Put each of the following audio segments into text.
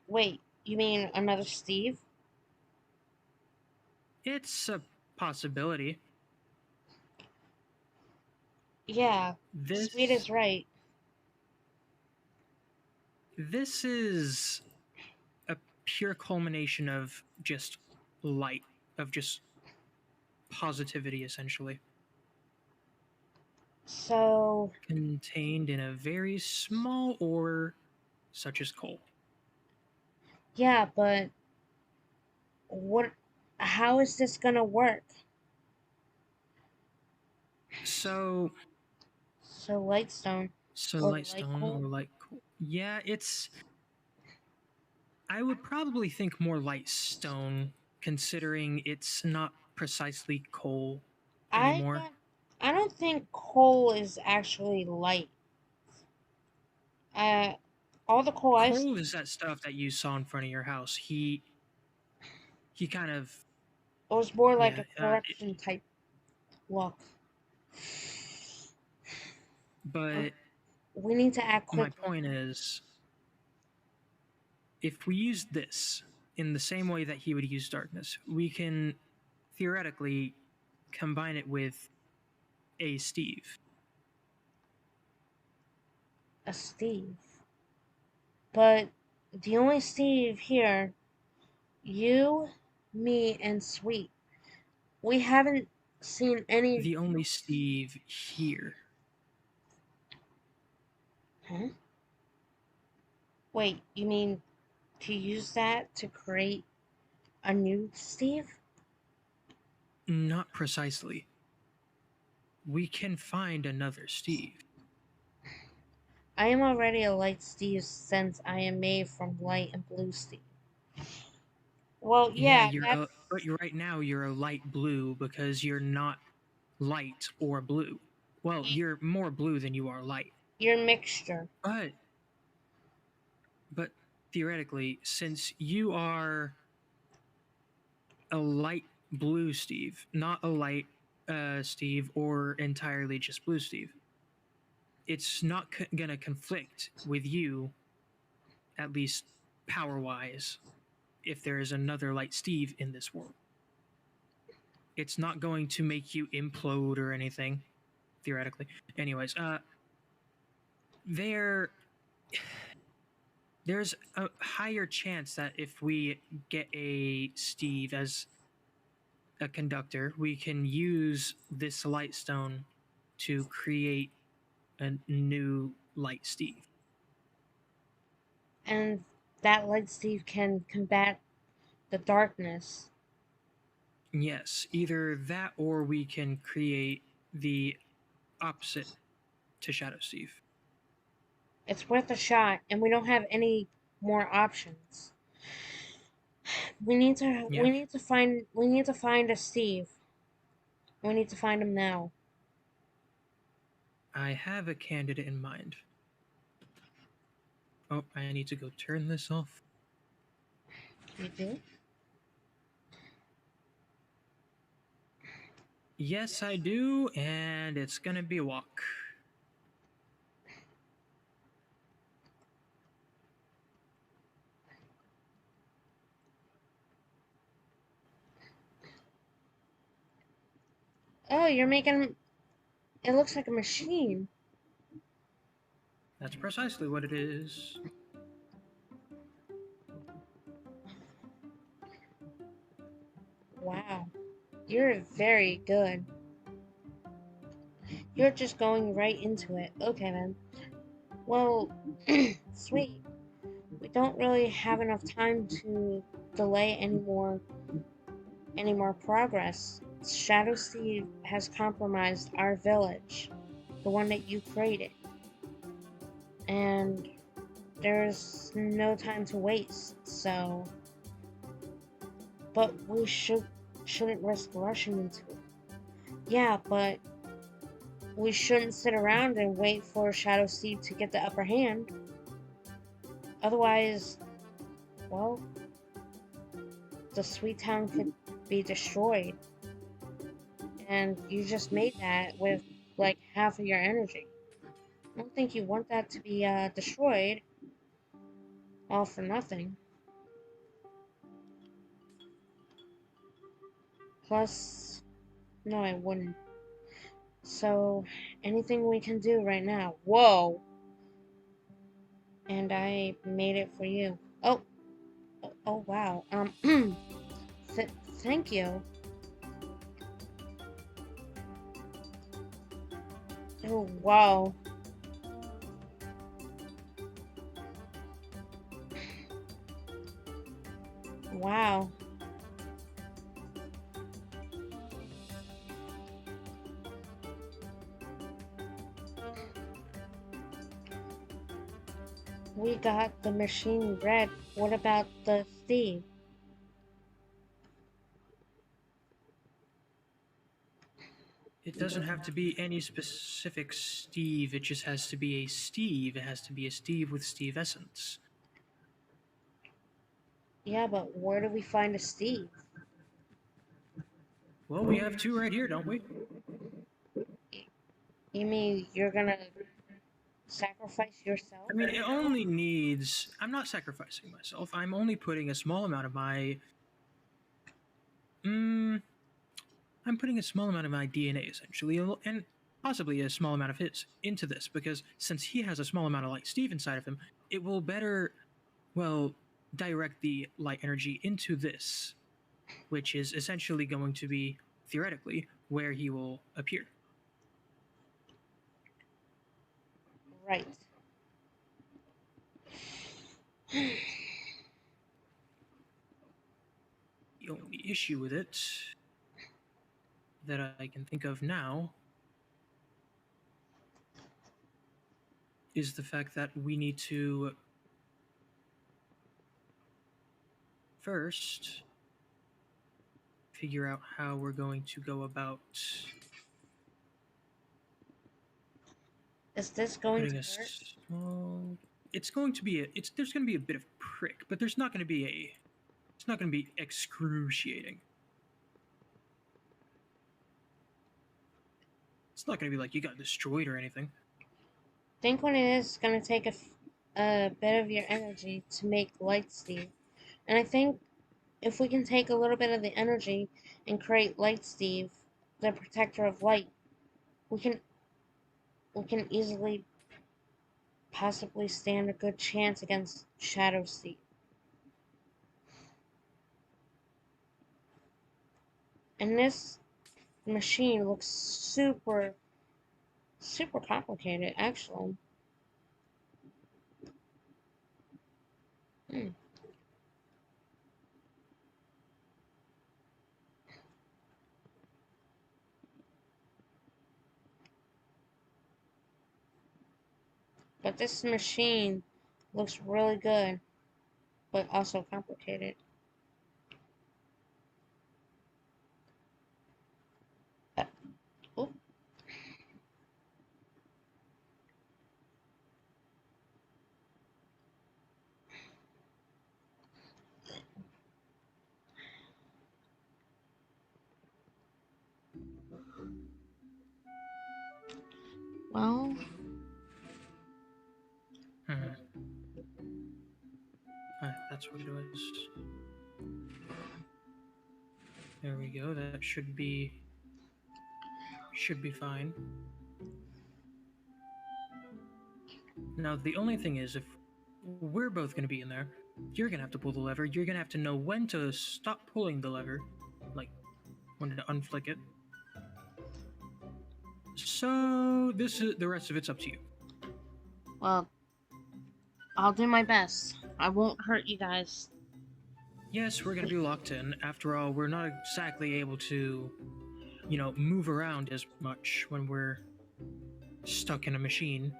Wait, you mean another Steve? It's a possibility. Yeah, Sweet This is right. this is a pure culmination of just light, of just positivity, essentially, So, contained in a very small ore such as coal. yeah, but what, how is this gonna work? So, So, Lightstone so or light Light stone Coal? or light coal. Yeah, it's. I would probably think more light stone, considering it's not precisely coal I anymore. don't, I don't think coal is actually light. Uh, all the coal I've Coal seen, is that stuff that you saw in front of your house. He kind of it was more like yeah. a corruption type look. But We need to act my quickly. point is, if we use this in the same way that he would use darkness, we can theoretically combine it with a Steve. A Steve. But the only Steve here, you, me, and Sweet. We haven't seen any. The only Steve here. Huh? Wait, you mean to use that to create a new Steve? Not precisely. We can find another Steve. I am already a light Steve since I am made from light and blue Steve. Well, Yeah, yeah, that's. but you're right now you're a light blue because you're not light or blue. Well, you're more blue than you are light. Your mixture. But but theoretically, since you are a light blue Steve, not a light Steve or entirely just blue Steve, it's not gonna conflict with you, at least power wise, if there is another light Steve in this world. It's not going to make you implode or anything, theoretically. Anyways, there there's a higher chance that if we get a Steve as a conductor, we can use this light stone to create a new light Steve. And that light Steve can combat the darkness. Yes, either that or we can create the opposite to Shadow Steve. It's worth a shot, and we don't have any more options. We need to Yeah, we need to find a Steve. We need to find him now. I have a candidate in mind. Oh, I need to go turn this off. You do? Yes, I do, and it's gonna be a walk. Oh, you're making it looks like a machine. That's precisely what it is. Wow. You're very good. You're just going right into it. Okay then. Well, sweet. We don't really have enough time to delay any more progress. Shadow Steve has compromised our village, the one that you created, and there's no time to waste. So, but we shouldn't risk rushing into it. Yeah, but we shouldn't sit around and wait for Shadow Steve to get the upper hand. Otherwise, well, the sweet town could be destroyed. And you just made that with like half of your energy. I don't think you want that to be destroyed. all for nothing. Plus, no, I wouldn't. So, anything we can do right now. Whoa! And I made it for you. Oh, wow. Th thank you. Oh, wow. Wow. We got the machine red. What about the Steve? It doesn't have to be any specific Steve. It just has to be a Steve. It has to be a Steve with Steve essence. Yeah, but where do we find a Steve? Well, we have two right here, don't we? You mean you're gonna sacrifice yourself? I mean, it only needs. I'm not sacrificing myself. I'm only putting a small amount of my. I'm putting a small amount of my DNA essentially, and possibly a small amount of his into this because since he has a small amount of light Steve inside of him, it will better, well, direct the light energy into this, which is essentially going to be theoretically where he will appear. Right. The only issue with it that I can think of now is the fact that we need to first figure out how we're going to go about Is this going to putting a hurt? small. It's going to be a. It's there's going to be a bit of prick, but there's not going to be a. It's not going to be excruciating. It's not going to be like you got destroyed or anything. Think when it is gonna take a bit of your energy to make light Steve. And I think if we can take a little bit of the energy and create Light Steve, the protector of light, we can easily possibly stand a good chance against Shadow Steve. And this machine looks super complicated actually. Hmm. But this machine looks really good, but also complicated. Oh, well, That's what it was. There we go. That should be fine. Now the only thing is, if we're both going to be in there, you're going to have to pull the lever. You're going to have to know when to stop pulling the lever, like when to unflick it. So this is the rest of it's up to you. well, I'll do my best. I won't hurt you guys. Yes, we're going to be locked in. After all, we're not exactly able to, move around as much when we're stuck in a machine.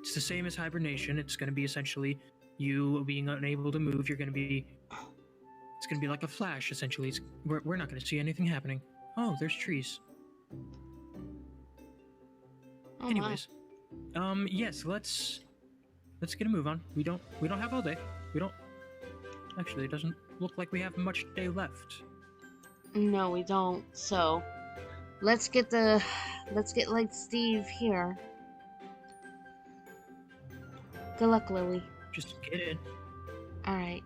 It's the same as hibernation. It's going to be essentially you being unable to move. It's going to be like a flash, essentially. We're not going to see anything happening. Oh, there's trees. Oh, Anyways, yes, let's get a move on. We don't have all day. Actually, it doesn't look like we have much day left. no, we don't. So, let's get Light Steve here. Good luck, Lily. Just get in. Alright.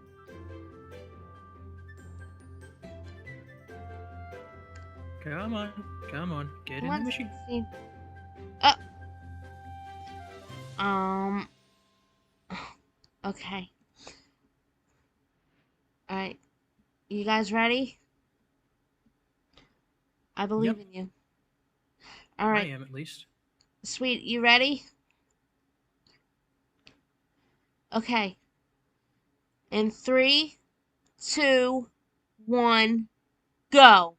Come on. Come on. Get Come in the on, machine. 16. Um. Okay. Alright. You guys ready? I believe Yep. in you. I Alright. am, at least. Sweet, you ready? Okay. In 3, 2, 1, go.